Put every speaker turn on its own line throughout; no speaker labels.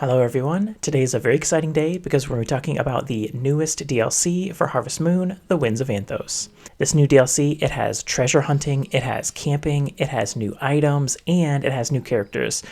Hello everyone, today is a very exciting day because we're talking about the newest DLC for Harvest Moon, The Winds of Anthos. This new DLC, it has treasure hunting, it has camping, it has new items, and it has new characters.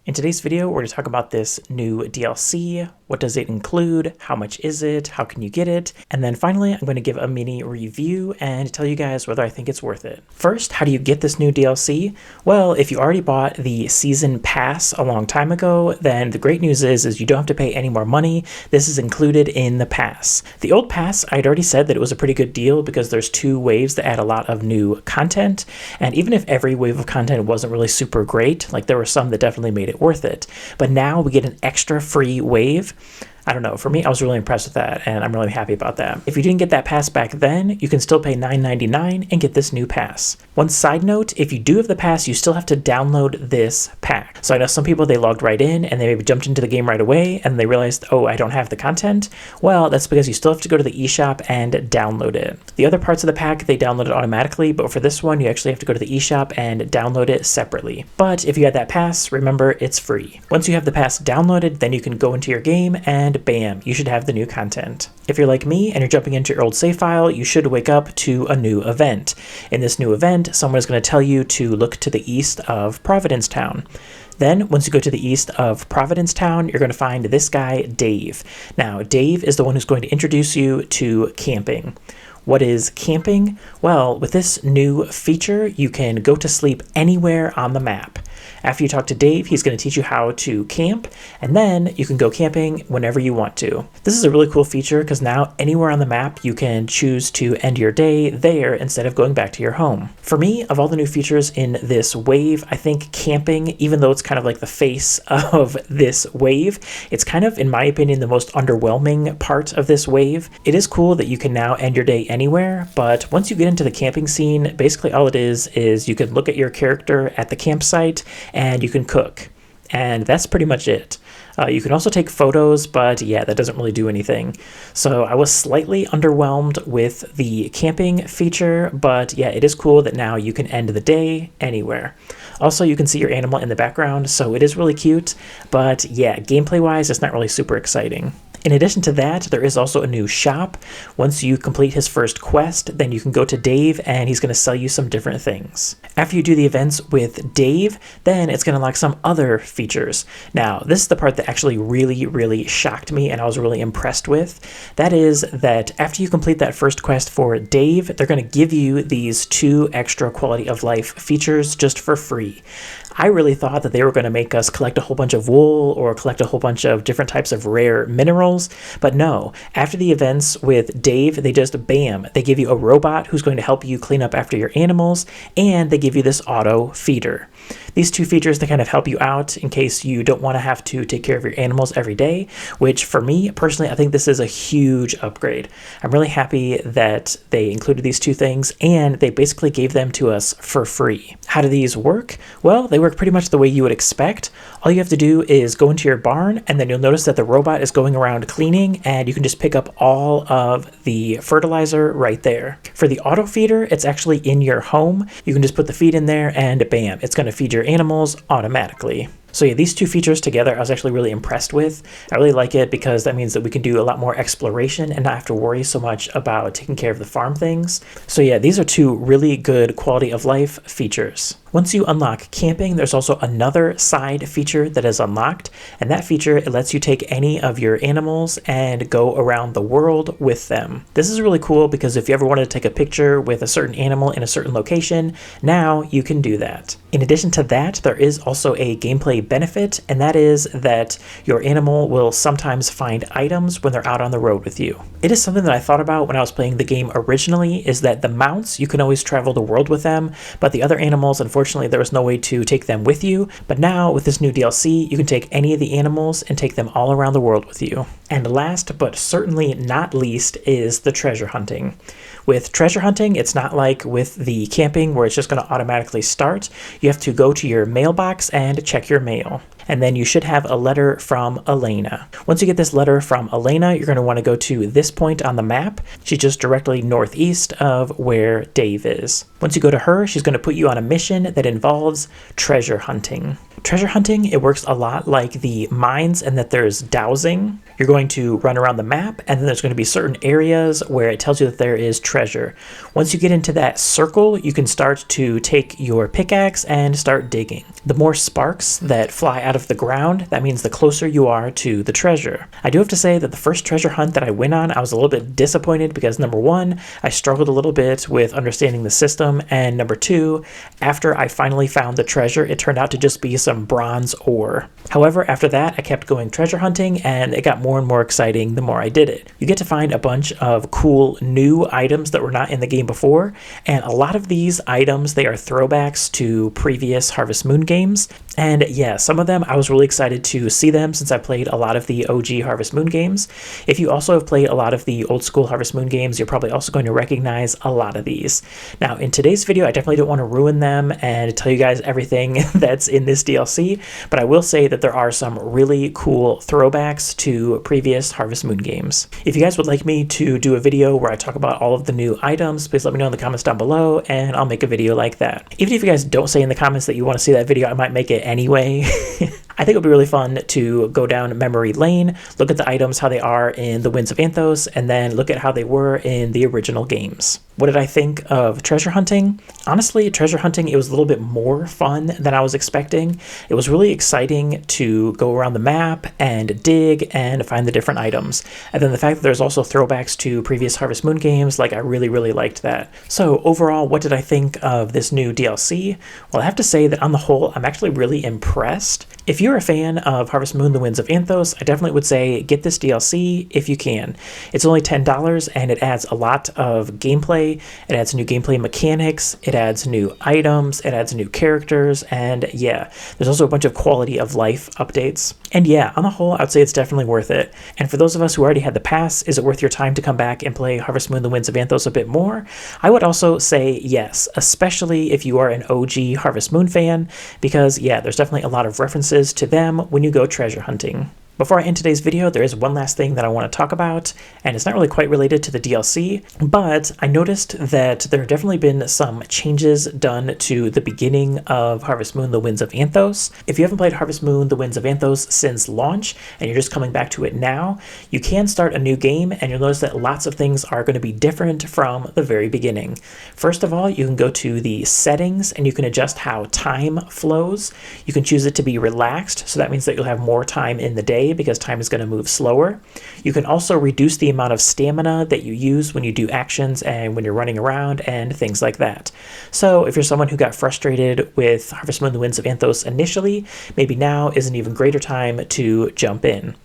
In today's video, we're going to talk about this new DLC. What does it include? How much is it? How can you get it? And then finally, I'm going to give a mini review and tell you guys whether I think it's worth it. First, how do you get this new DLC? Well, if you already bought the season pass a long time ago, then the great news is you don't have to pay any more money. This is included in the pass. The old pass, I'd already said that it was a pretty good deal because there's 2 waves that add a lot of new content. And even if every wave of content wasn't really super great, like there were some that definitely made it worth it. But now we get an extra free wave. I don't know, for me, I was really impressed with that, and I'm really happy about that. If you didn't get that pass back then, you can still pay $9.99 and get this new pass. One side note, if you do have the pass, you still have to download this pack. So I know some people, they logged right in, and they maybe jumped into the game right away, and they realized, oh, I don't have the content. Well, that's because you still have to go to the eShop and download it. The other parts of the pack, they download it automatically, but for this one, you actually have to go to the eShop and download it separately. But if you had that pass, remember, it's free. Once you have the pass downloaded, then you can go into your game and bam, you should have the new content. If you're like me and you're jumping into your old save file, you should wake up to a new event. In this new event, someone is going to tell you to look to the east of Providence Town. Then, once you go to the east of Providence Town, you're going to find this guy, Dave. Now, Dave is the one who's going to introduce you to camping. What is camping? Well, with this new feature, you can go to sleep anywhere on the map. After you talk to Dave, he's going to teach you how to camp, and then you can go camping whenever you want to. This is a really cool feature because now anywhere on the map, you can choose to end your day there instead of going back to your home. For me, of all the new features in this wave, I think camping, even though it's kind of like the face of this wave, it's kind of, in my opinion, the most underwhelming part of this wave. It is cool that you can now end your day anywhere, but once you get into the camping scene, basically all it is you can look at your character at the campsite and you can cook. And that's pretty much it. You can also take photos, but yeah, that doesn't really do anything. So I was slightly underwhelmed with the camping feature, but yeah, it is cool that now you can end the day anywhere. Also, you can see your animal in the background, so it is really cute, but yeah, gameplay-wise, it's not really super exciting. In addition to that, there is also a new shop. Once you complete his first quest, then you can go to Dave and he's going to sell you some different things. After you do the events with Dave, then it's going to unlock some other features. Now, this is the part that actually really shocked me and I was really impressed with. That is that after you complete that first quest for Dave, they're going to give you these 2 extra quality of life features just for free. I really thought that they were going to make us collect a whole bunch of wool or collect a whole bunch of different types of rare minerals, but no. After the events with Dave, they just, bam, they give you a robot who's going to help you clean up after your animals, and they give you this auto feeder. These 2 features, they kind of help you out in case you don't want to have to take care of your animals every day, which for me, personally, I think this is a huge upgrade. I'm really happy that they included these 2 things, and they basically gave them to us for free. How do these work? Well, they work pretty much the way you would expect. All you have to do is go into your barn, and then you'll notice that the robot is going around cleaning, and you can just pick up all of the fertilizer right there. For the auto feeder, it's actually in your home. You can just put the feed in there, and bam, it's going to feed your animals automatically. So yeah, these 2 features together, I was actually really impressed with. I really like it because that means that we can do a lot more exploration and not have to worry so much about taking care of the farm things. So yeah, these are 2 really good quality of life features. Once you unlock camping, there's also another side feature that is unlocked, and that feature, it lets you take any of your animals and go around the world with them. This is really cool because if you ever wanted to take a picture with a certain animal in a certain location, now you can do that. In addition to that, there is also a gameplay benefit, and that is that your animal will sometimes find items when they're out on the road with you. It is something that I thought about when I was playing the game originally, is that the mounts, you can always travel the world with them, but the other animals, unfortunately, there was no way to take them with you. But now, with this new DLC, you can take any of the animals and take them all around the world with you. And last, but certainly not least, is the treasure hunting. With treasure hunting, it's not like with the camping where it's just going to automatically start. You have to go to your mailbox and check your mail. And then you should have a letter from Elena. Once you get this letter from Elena, you're going to want to go to this point on the map. She's just directly northeast of where Dave is. Once you go to her, she's going to put you on a mission that involves treasure hunting. Treasure hunting, it works a lot like the mines and that there's dowsing. You're going to run around the map, and then there's going to be certain areas where it tells you that there is treasure. Once you get into that circle, you can start to take your pickaxe and start digging. The more sparks that fly out of the ground, that means the closer you are to the treasure. I do have to say that the first treasure hunt that I went on, I was a little bit disappointed because number one, I struggled a little bit with understanding the system, and number two, after I finally found the treasure, it turned out to just be some bronze ore. However, after that, I kept going treasure hunting, and it got more and more exciting the more I did it. You get to find a bunch of cool new items that were not in the game before, and a lot of these items, they are throwbacks to previous Harvest Moon games. And yeah, some of them I was really excited to see them since I played a lot of the OG Harvest Moon games. If you also have played a lot of the old school Harvest Moon games, you're probably also going to recognize a lot of these. Now, in today's video, I definitely don't want to ruin them and tell you guys everything that's in this DLC, but I will say that there are some really cool throwbacks to previous Harvest Moon games. If you guys would like me to do a video where I talk about all of the new items, please let me know in the comments down below, and I'll make a video like that. Even if you guys don't say in the comments that you want to see that video, I might make it anyway. I think it would be really fun to go down memory lane, look at the items, how they are in the Winds of Anthos, and then look at how they were in the original games. What did I think of treasure hunting? Honestly, treasure hunting, it was a little bit more fun than I was expecting. It was really exciting to go around the map and dig and find the different items. And then the fact that there's also throwbacks to previous Harvest Moon games, like I really, really liked that. So overall, what did I think of this new DLC? Well, I have to say that on the whole, I'm actually really impressed. If you're a fan of Harvest Moon, the Winds of Anthos, I definitely would say get this DLC if you can. It's only $10 and it adds a lot of gameplay. It adds new gameplay mechanics, it adds new items, it adds new characters, and yeah, there's also a bunch of quality of life updates. And yeah, on the whole, I'd say it's definitely worth it. And for those of us who already had the pass, is it worth your time to come back and play Harvest Moon, the Winds of Anthos a bit more? I would also say yes, especially if you are an OG Harvest Moon fan, because yeah, there's definitely a lot of references to them when you go treasure hunting. Before I end today's video, there is one last thing that I want to talk about, and it's not really quite related to the DLC, but I noticed that there have definitely been some changes done to the beginning of Harvest Moon, the Winds of Anthos. If you haven't played Harvest Moon, the Winds of Anthos since launch, and you're just coming back to it now, you can start a new game, and you'll notice that lots of things are going to be different from the very beginning. First of all, you can go to the settings, and you can adjust how time flows. You can choose it to be relaxed, so that means that you'll have more time in the day, because time is going to move slower. You can also reduce the amount of stamina that you use when you do actions and when you're running around and things like that. So if you're someone who got frustrated with Harvest Moon, the Winds of Anthos initially, maybe now is an even greater time to jump in.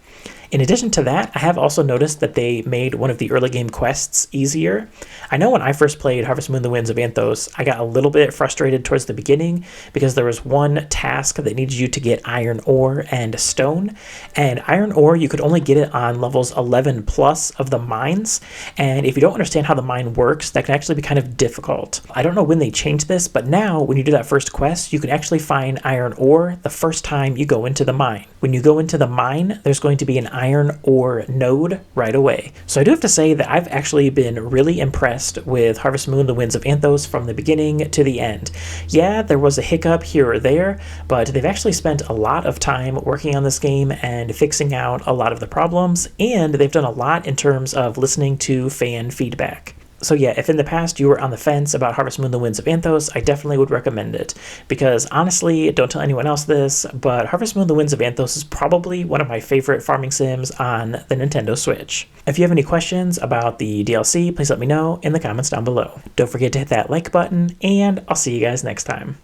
In addition to that, I have also noticed that they made one of the early game quests easier. I know when I first played Harvest Moon, the Winds of Anthos, I got a little bit frustrated towards the beginning because there was one task that needed you to get iron ore and stone. And iron ore, you could only get it on levels 11 plus of the mines. And if you don't understand how the mine works, that can actually be kind of difficult. I don't know when they changed this, but now when you do that first quest, you can actually find iron ore the first time you go into the mine. When you go into the mine, there's going to be an iron ore node right away. So I do have to say that I've actually been really impressed with Harvest Moon, the Winds of Anthos from the beginning to the end. Yeah, there was a hiccup here or there, but they've actually spent a lot of time working on this game and fixing out a lot of the problems, and they've done a lot in terms of listening to fan feedback. So yeah, if in the past you were on the fence about Harvest Moon, the Winds of Anthos, I definitely would recommend it. Because honestly, don't tell anyone else this, but Harvest Moon, the Winds of Anthos is probably one of my favorite farming sims on the Nintendo Switch. If you have any questions about the DLC, please let me know in the comments down below. Don't forget to hit that like button, and I'll see you guys next time.